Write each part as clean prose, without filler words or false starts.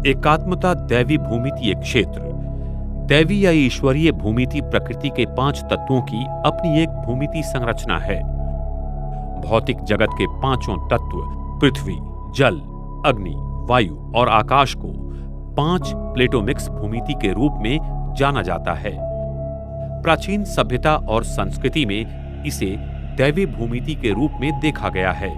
एकात्मता दैवी भूमिति एक क्षेत्र। दैवी या ईश्वरीय भूमिति प्रकृति के 5 तत्वों की अपनी एक भूमिति संरचना है। भौतिक जगत के 5 तत्व पृथ्वी, जल, अग्नि, वायु और आकाश को 5 प्लेटोमिक्स भूमिति के रूप में जाना जाता है। प्राचीन सभ्यता और संस्कृति में इसे दैवी भूमिति के रूप में देखा गया है।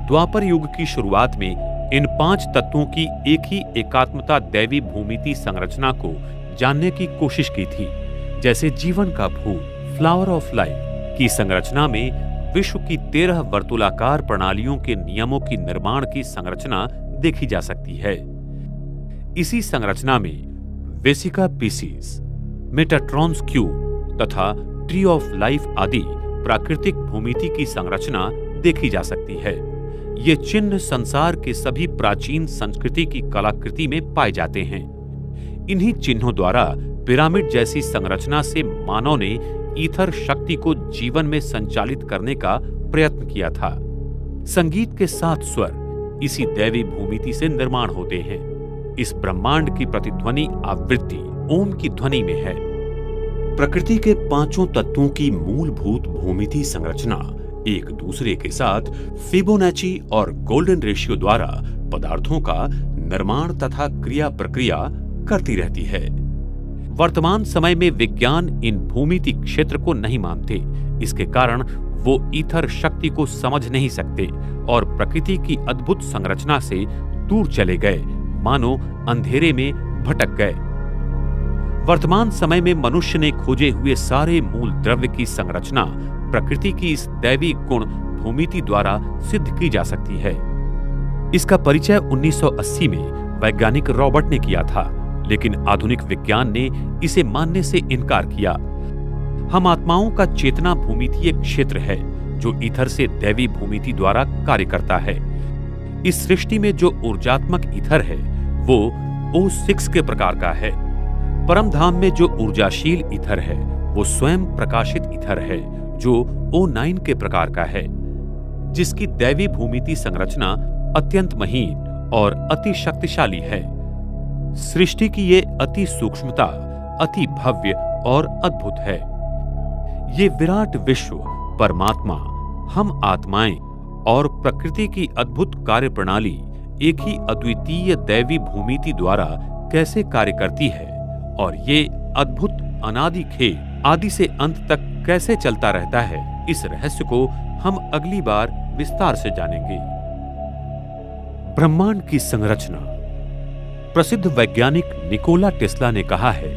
द्वापर युग की शुरुआत में इन 5 तत्वों की एक ही एकात्मता दैवी भूमिति संरचना को जानने की कोशिश की थी। जैसे जीवन का फूल, फ्लावर ऑफ लाइफ की संरचना में विश्व की 13 वर्तुलाकार प्रणालियों के नियमों की निर्माण की संरचना देखी जा सकती है। इसी संरचना में वेसिका पीसीस, मेटाट्रॉन्स क्यूब तथा ट्री ऑफ लाइफ आदि प्राकृतिक भूमिति की संरचना देखी जा सकती है। ये चिन्ह संसार के सभी प्राचीन संस्कृति की कलाकृति में पाए जाते हैं। इन्हीं चिन्हों द्वारा पिरामिड जैसी संरचना से मानव ने ईथर शक्ति को जीवन में संचालित करने का प्रयत्न किया था। संगीत के 7 स्वर इसी दैवी भूमिति से निर्माण होते हैं। इस ब्रह्मांड की प्रतिध्वनि आवृत्ति ओम की ध्वनि में है। प्रकृति के 5 तत्वों की मूलभूत भूमिति संरचना एक दूसरे के साथ फिबोनाची और गोल्डन रेशियो द्वारा पदार्थों का निर्माण तथा क्रिया प्रक्रिया करती रहती है। वर्तमान समय में विज्ञान इन भूमिति क्षेत्र को नहीं मानते। इसके कारण वो ईथर शक्ति को समझ नहीं सकते और प्रकृति की अद्भुत संरचना से दूर चले गए, मानो अंधेरे में भटक गए। वर्तमान समय में मनुष्य ने खोजे हुए सारे मूल द्रव्य की संरचना प्रकृति की इस दैवी गुण भूमिति द्वारा सिद्ध की जा सकती है। इसका परिचय 1980 में वैज्ञानिक रॉबर्ट ने किया था, लेकिन आधुनिक विज्ञान ने इसे मानने से इनकार किया। हम आत्माओं का चेतना भूमिति एक क्षेत्र है जो ईथर से दैवी भूमिति द्वारा कार्य करता है। इस सृष्टि में जो ऊर्जात्मक ईथर है वो O6 के प्रकार का है। परम धाम में जो ऊर्जाशील ईथर है वो स्वयं प्रकाशित ईथर है जो O9 के प्रकार का है, जिसकी दैवी भूमिति संरचना अत्यंत महीन और अति शक्तिशाली है। सृष्टि की ये अति सूक्ष्मता अति भव्य और अद्भुत है। ये विराट विश्व, परमात्मा, हम आत्माएं और प्रकृति की अद्भुत कार्य प्रणाली एक ही अद्वितीय दैवी भूमिति द्वारा कैसे कार्य करती है और ये अद्भुत अनादि खेल आदि से अंत तक कैसे चलता रहता है, इस रहस्य को हम अगली बार विस्तार से जानेंगे। ब्रह्मांड की संरचना। प्रसिद्ध वैज्ञानिक निकोला टेस्ला ने कहा है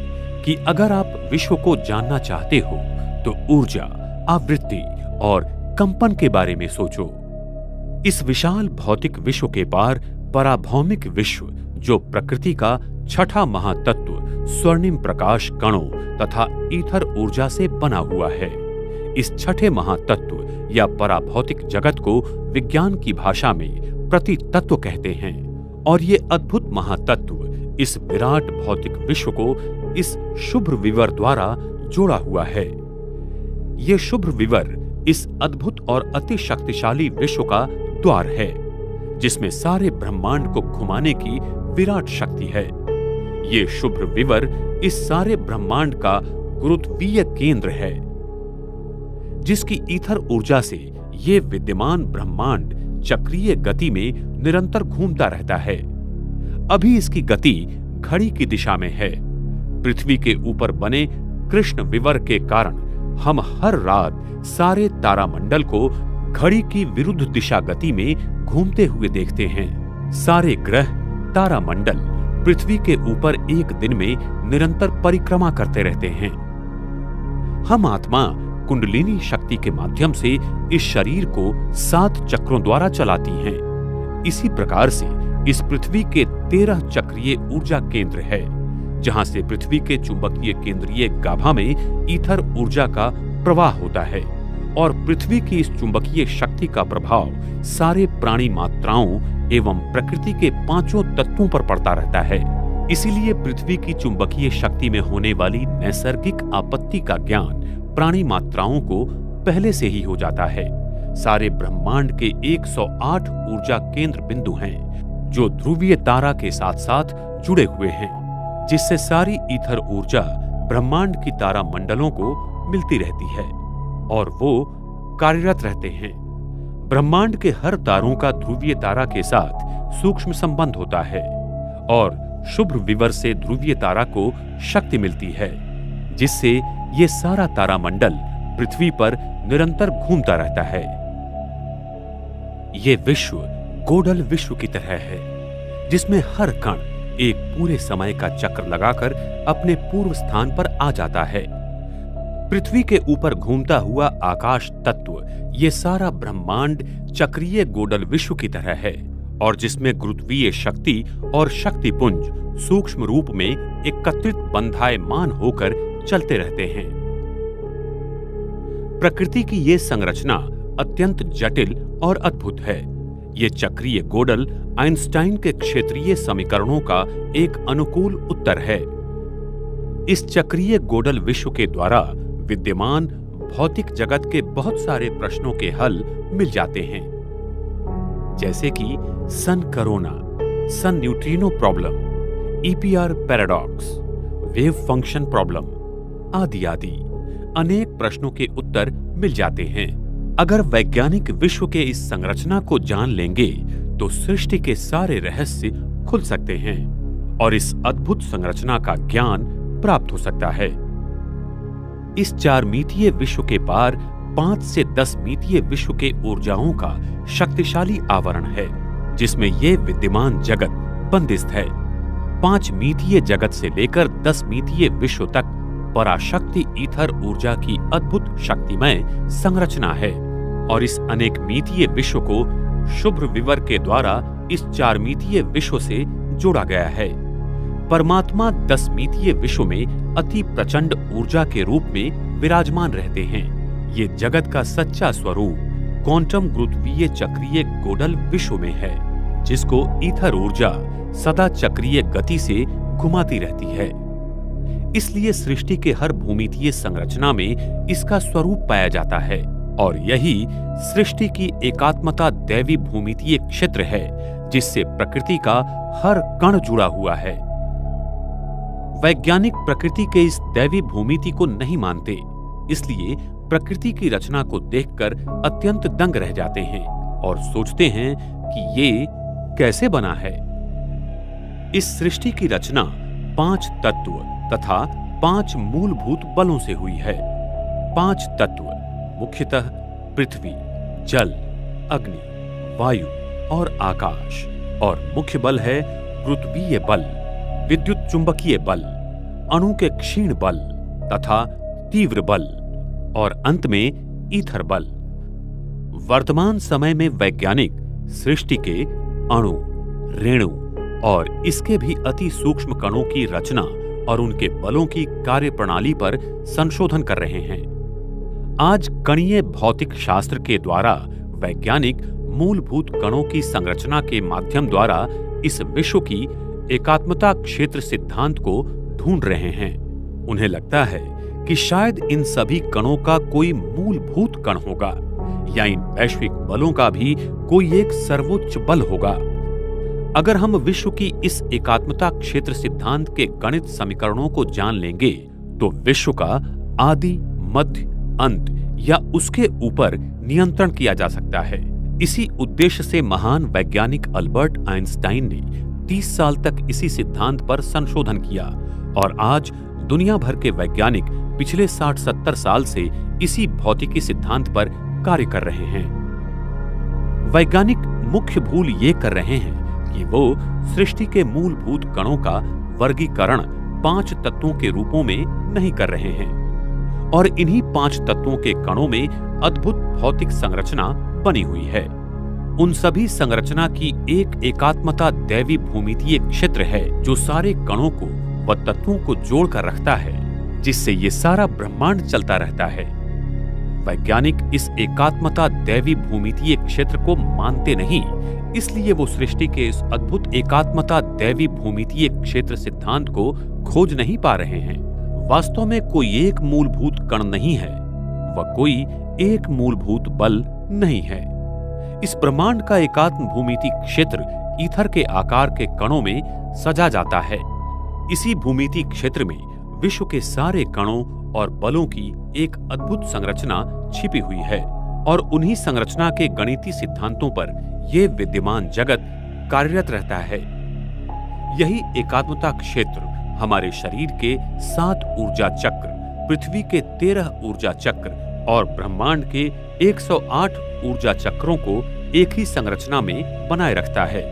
कि अगर आप विश्व को जानना चाहते हो तो ऊर्जा, आवृत्ति और कंपन के बारे में सोचो। इस विशाल भौतिक विश्व के पार पराभौमिक विश्व, जो प्रकृति का 6ठा महातत्व स्वर्णिम प्रकाश कणों तथा ईथर ऊर्जा से बना हुआ है। इस 6ठे महातत्व या पराभौतिक जगत को विज्ञान की भाषा में प्रति तत्व कहते हैं और ये अद्भुत महातत्व इस विराट भौतिक विश्व को इस शुभ्र विवर द्वारा जोड़ा हुआ है। ये शुभ्र विवर इस अद्भुत और अति शक्तिशाली विश्व का द्वार है, जिसमें सारे ब्रह्मांड को घुमाने की विराट शक्ति है। ये शुभ्र विवर इस सारे ब्रह्मांड का गुरुत्वीय केंद्र है, जिसकी ईथर ऊर्जा से ये विद्यमान ब्रह्मांड चक्रीय गति में निरंतर घूमता रहता है। अभी इसकी गति घड़ी की दिशा में है। पृथ्वी के ऊपर बने कृष्ण विवर के कारण हम हर रात सारे तारामंडल को घड़ी की विरुद्ध दिशा गति में घूमते हुए देखते हैं। सारे ग्रह, तारामंडल पृथ्वी के ऊपर एक दिन में निरंतर परिक्रमा करते रहते हैं। हम आत्मा कुंडलिनी शक्ति के माध्यम से इस शरीर को 7 चक्रों द्वारा चलाती हैं। इसी प्रकार से इस पृथ्वी के 13 चक्रीय ऊर्जा केंद्र है, जहां से पृथ्वी के चुंबकीय केंद्रीय गाभा में ईथर ऊर्जा का प्रवाह होता है और पृथ्वी की इस चुंबकीय शक्ति का प्रभाव सारे प्राणी मात्राओं एवं प्रकृति के 5 तत्वों पर पड़ता रहता है। इसीलिए पृथ्वी की चुंबकीय शक्ति में होने वाली नैसर्गिक आपत्ति का ज्ञान प्राणी मात्राओं को पहले से ही हो जाता है। सारे ब्रह्मांड के 108 ऊर्जा केंद्र बिंदु हैं, जो ध्रुवीय तारा के साथ साथ जुड़े हुए हैं, जिससे सारी ईथर ऊर्जा ब्रह्मांड की तारा मंडलों को मिलती रहती है और वो कार्यरत रहते हैं। ब्रह्मांड के हर तारों का ध्रुवीय तारा के साथ सूक्ष्म संबंध होता है और शुभ्र विवर से ध्रुवीय तारा को शक्ति मिलती है, जिससे ये सारा तारामंडल पृथ्वी पर निरंतर घूमता रहता है। ये विश्व गोडल विश्व की तरह है, जिसमें हर कण एक पूरे समय का चक्र लगाकर अपने पूर्व स्थान पर आ जाता है। पृथ्वी के ऊपर घूमता हुआ आकाश तत्व ये सारा ब्रह्मांड चक्रीय गोडल विश्व की तरह है और जिसमें गुरुत्वीय शक्ति और शक्तिपुंज सूक्ष्म रूप में एकत्रित बंधायमान होकर चलते रहते हैं। प्रकृति की ये संरचना अत्यंत जटिल और अद्भुत है। ये चक्रीय गोडल आइंस्टाइन के क्षेत्रीय समीकरणों का एक अनुकूल उत्तर है। इस चक्रीय गोडल विश्व के द्वारा विद्यमान भौतिक जगत के बहुत सारे प्रश्नों के हल मिल जाते हैं, जैसे कि sun corona, sun neutrino problem, EPR paradox, wave function problem आदि आदि अनेक प्रश्नों के उत्तर मिल जाते हैं। अगर वैज्ञानिक विश्व के इस संरचना को जान लेंगे तो सृष्टि के सारे रहस्य खुल सकते हैं और इस अद्भुत संरचना का ज्ञान प्राप्त हो सकता है। इस 4 मितीय विश्व के पार 5 से 10 मितीय विश्व के ऊर्जाओं का शक्तिशाली आवरण है, जिसमें ये विद्यमान जगत बंदिस्त है। 5 मितीय जगत से लेकर 10 मितीय विश्व तक पराशक्ति ईथर ऊर्जा की अद्भुत शक्तिमय संरचना है और इस अनेक मितीय विश्व को शुभ्र विवर के द्वारा इस 4 मितीय विश्व से जोड़ा गया है। परमात्मा 10 मितीय विश्व में अति प्रचंड ऊर्जा के रूप में विराजमान रहते हैं। ये जगत का सच्चा स्वरूप क्वांटम गुरुत्वीय चक्रीय गोडल विश्व में है, जिसको ईथर ऊर्जा सदा चक्रीय गति से घुमाती रहती है। इसलिए सृष्टि के हर भूमितीय संरचना में इसका स्वरूप पाया जाता है और यही सृष्टि की एकात्मता दैवी भूमितीय क्षेत्र है, जिससे प्रकृति का हर कण जुड़ा हुआ है। वैज्ञानिक प्रकृति के इस दैवी भूमिति को नहीं मानते, इसलिए प्रकृति की रचना को देखकर अत्यंत दंग रह जाते हैं और सोचते हैं कि ये कैसे बना है। इस सृष्टि की रचना 5 तत्व तथा 5 मूलभूत बलों से हुई है। 5 तत्व मुख्यतः पृथ्वी, जल, अग्नि, वायु और आकाश, और मुख्य बल है गुरुत्वीय बल, विद्युत चुंबकीय बल, अणु के क्षीण बल तथा तीव्र बल और अंत में ईथर बल। वर्तमान समय में वैज्ञानिक सृष्टि के अणु, रेणु और इसके भी अति सूक्ष्म कणों की रचना और उनके बलों की कार्यप्रणाली पर संशोधन कर रहे हैं। आज कणीय भौतिक शास्त्र के द्वारा वैज्ञानिक मूलभूत कणों की संरचना के माध्यम द्वारा इस विश्व की एकात्मता क्षेत्र सिद्धांत को ढूंढ रहे हैं। उन्हें लगता है कि शायद इन सभी कणों का कोई मूलभूत कण होगा या इन वैश्विक बलों का भी कोई एक सर्वोच्च बल होगा। अगर हम विश्व की इस एकात्मता क्षेत्र सिद्धांत के गणित समीकरणों को जान लेंगे तो विश्व का आदि, मध्य, अंत या उसके ऊपर नियंत्रण किया जा सकता है। इसी उद्देश्य से महान वैज्ञानिक अल्बर्ट आइंस्टाइन ने 30 साल तक इसी सिद्धांत पर संशोधन किया और आज दुनिया भर के वैज्ञानिक पिछले 60-70 साल से इसी भौतिकी सिद्धांत पर कार्य कर रहे हैं। वैज्ञानिक मुख्य भूल ये कर रहे हैं कि वो सृष्टि के मूलभूत कणों का वर्गीकरण 5 तत्वों के रूपों में नहीं कर रहे हैं और इन्हीं 5 तत्वों के कणों में अद्भुत भौतिक संरचना बनी हुई है। उन सभी संरचना की एक एकात्मता दैवी भूमितीय क्षेत्र है जो सारे कणों को व तत्वों को जोड़कर रखता है, जिससे ये सारा ब्रह्मांड चलता रहता है। वैज्ञानिक इस एकात्मता दैवी भूमितीय क्षेत्र को मानते नहीं, इसलिए वो सृष्टि के इस अद्भुत एकात्मता दैवी भूमितीय क्षेत्र सिद्धांत को खोज नहीं पा रहे हैं। वास्तव में कोई एक मूलभूत कण नहीं है, वह कोई एक मूलभूत बल नहीं है। इस ब्रह्मांड का एकात्म भूमिति क्षेत्र ईथर के आकार के कणों में सजा जाता है। इसी भूमिति क्षेत्र में विश्व के सारे कणों और बलों की एक अद्भुत संरचना छिपी हुई है और उन्हीं संरचना के गणितीय सिद्धांतों पर यह विद्यमान जगत कार्यरत रहता है। यही एकात्मता क्षेत्र हमारे शरीर के 7 ऊर्जा चक्र, पृथ्वी के 13 ऊर्जा चक्र और ब्रह्मांड के 108 ऊर्जा चक्रों को एक ही संरचना में बनाए रखता है।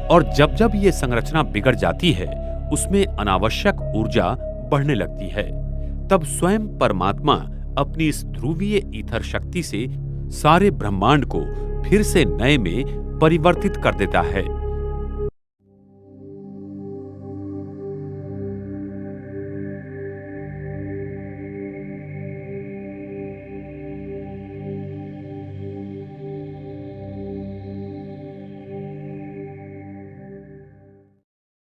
और जब जब ये संरचना बिगड़ जाती है, उसमें अनावश्यक ऊर्जा बढ़ने लगती है। तब स्वयं परमात्मा अपनी इस ध्रुवीय ईथर शक्ति से सारे ब्रह्मांड को फिर से नए में परिवर्तित कर देता है।